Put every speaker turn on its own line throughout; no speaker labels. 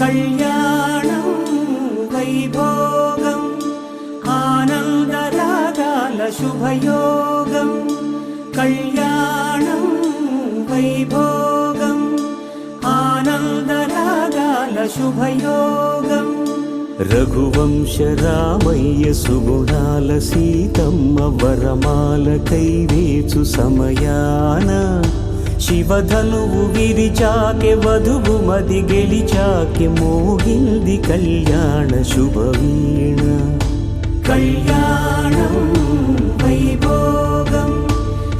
కళ్యాణం వైభోగం ఆనందరాగాల శుభయోగం. కళ్యాణం వైభోగం ఆనందరాగాల శుభయోగం. రఘువంశ రామయ్య సుగుణాల సీతమ్మ వరమాల కైవేచు సమయాన శివధనువు విరిచాకె వధువు మది గెలిచాకె మోగింది కళ్యాణ శుభవీణ. కళ్యాణం వైభోగం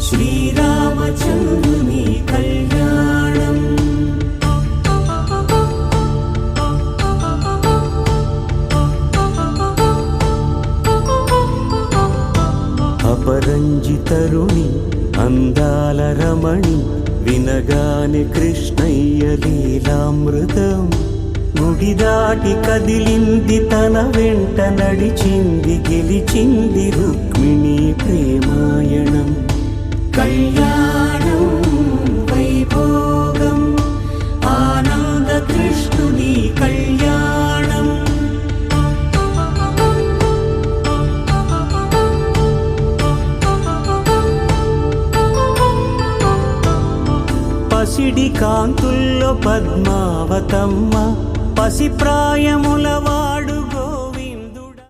శ్రీరామచంద్రుని కళ్యాణం. అపరంజి తరుణి అందాల రమణి వినగానే కృష్ణయ్య లీలామృతం. గుడి దాటి కదిలింది తన వెంట నడిచింది గెలిచింది రుక్మిణి ప్రేమాయణం. కళ్యాణం వైభోగం ఆనంద కృష్ణుని కళ్యాణం. పసిడి కాంతుల్లో పద్మావతమ్మ పసి ప్రాయముల